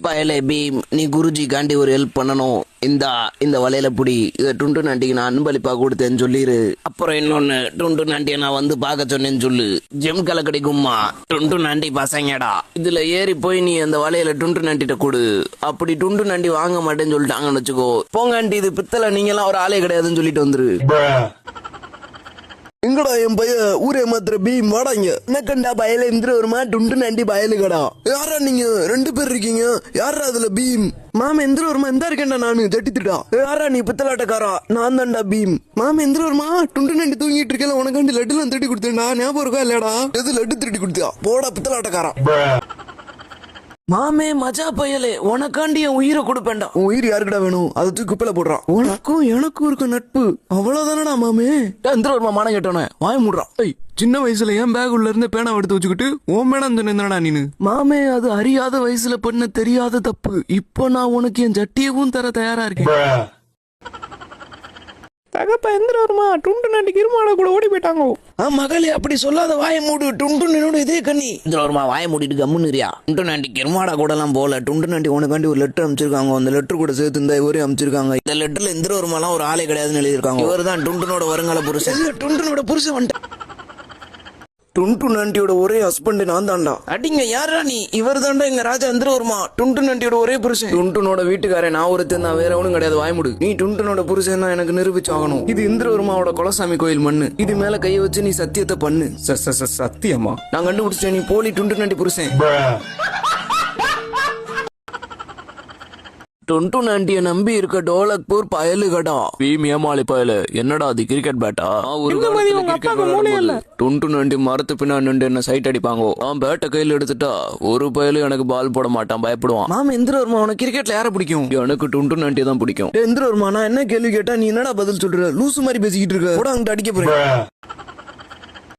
பயலே பீம், நீ குருஜி காண்டி ஒரு ஹெல்ப் பண்ணணும். இந்த வலையில புடி, இதை டுண்டு நாண்டிக்கு நான் அன்பளிப்பா கொடுத்தேன்னு சொல்லிரு. அப்புறம் இன்னொன்னு, டுண்டு நாண்டிய நான் வந்து பார்க்க சொன்னேன்னு சொல்லு. ஜெம் கலை கிடைக்குமா? டுண்டு நாண்டி பசங்கடா, இதுல ஏறி போய் நீ அந்த வலையில டுண்டு நாண்டிட்ட கொடு. அப்படி டுண்டு நாண்டி வாங்க மாட்டேன்னு சொல்லிட்டாங்கன்னு வச்சுக்கோ, போங்க ஆண்டி இது பித்தளை, நீங்க எல்லாம் ஒரு ஆளே கிடையாதுன்னு சொல்லிட்டு வந்துரு. எங்கடா என் பைய ஊரே மாத்திர பீம் வாடாங்க. என்ன கண்டா பயல இருந்து வருமா டுண்டு நண்டி பயலுகடா. யாரா நீங்க 2 பேர் இருக்கீங்க? யாரா அதுல பீம்? மாம எந்திர வருமா? எந்த இருக்கேன்டா நானு தட்டித்துடா. யாரா நீ பித்தலாட்டக்காரா? நான் தான்டா பீம். மாம எந்திர வருமா? டுண்டு நண்டி தூங்கிட்டு இருக்கல, உனக்காண்டி லட்டு எல்லாம் தட்டி கொடுத்தேன்டா. ஞாபகம் இருக்கா இல்லடா? எது லட்டு தட்டி கொடுத்தியா? போடா பித்தலாட்டக்காரா. மாமே மஜா பயலே, உனக்காண்டி என் உயிரை கொடுப்பேன்டா. உன் உயிர் யாருக்கடா வேணும்? அதை தூக்கி குப்பையில போடுறான். உனக்கும் எனக்கும் இருக்க நட்பு அவ்வளவுதானடா மாமே. எந்திர வருமா மானம் கேட்டோன்னே வாய மூடுறான். சின்ன வயசுல ஏன் பேக் உள்ள இருந்து பேனா எடுத்து வச்சுக்கிட்டு ஓம் பேனா சொன்னா நீனு? மாமே அது அறியாத வயசுல பண்ண தெரியாத தப்பு. இப்போ நான் உனக்கு என் ஜட்டியவும் தர தயாரா இருக்கேன். தகப்ப எந்திர வருமா? டுண்டு நாண்டி கிருமாட கூட ஓடி போயிட்டாங்க. மகளே அப்படி சொல்லாத, வாய மூடு. டுண்டு என்னோட இதே கண்ணி. இந்திர வருமா வாய மூடிட்டு கம்முன்னுறியா? டுண்டு நாண்டி கிருமாடா கூட எல்லாம் போல. டுண்டு நாண்டி உனக்காண்டி ஒரு லெட்டர் அமைச்சிருக்காங்க. அந்த லெட்டர் கூட சேர்த்து இந்த இவரே அமைச்சிருக்காங்க. இந்த லெட்டர்ல இந்திர வருமாலாம் ஒரு ஆளே கிடையாதுன்னு எழுதியிருக்காங்க. இவர் தான் டுண்டுனோட வருங்கால புருஷன். டுண்டுனோட புருஷன் வந்துட்டான். டுண்டு நண்டியோட ஒரே ஹஸ்பண்ட் நான் தான்டா. அடிங்க யாரா நீ? இவர் தான்டா எங்க ராஜா இந்திர வருமா, டுண்டு நண்டியோட ஒரே புருஷன். டுண்டுனோட வீட்டுக்காரன் நான் ஒருத்தன் தான், வேற ஒன்னும் கிடையாது. வாய்முடு. நீ டுண்டுனோட புருஷன் தான் எனக்கு நிரூபிச்சு ஆகணும். இது இந்திர வருமாவோட குலசாமி கோயில் மண்ணு. இது மேல கைய வச்சு நீ சத்தியத்தை பண்ணு. சத்தியமா? நான் கண்டுபிடிச்சேன், நீ போலி டுண்டு நண்டி புருஷன். டுண்டு நாண்டிய நம்பி இருக்க டோலக்பூர் பயலுகடா. பீம் ஏமாளி பயல, என்னடா அது கிரிக்கெட் பேட்டா? டுண்டு நாண்டி மரத்து பின்னா நின்று என்ன சைட் அடிப்பாங்க. நான் பேட்டை கையில எடுத்துட்டா ஒரு பயலு எனக்கு பால் போட மாட்டான், பயப்படுவான். மாமா எந்திர வருமா, உனக்கு கிரிக்கெட்ல யார பிடிக்கும்? எனக்கு டுண்டு நாண்டி தான் பிடிக்கும். எந்திர வருமா, நான் என்ன கேள்வி கேட்டா நீ என்னடா பதில் சொல்ற? லூசு மாதிரி பேசிக்கிட்டு இருக்க. கூட அங்கிட்ட அடிக்க போறேன்.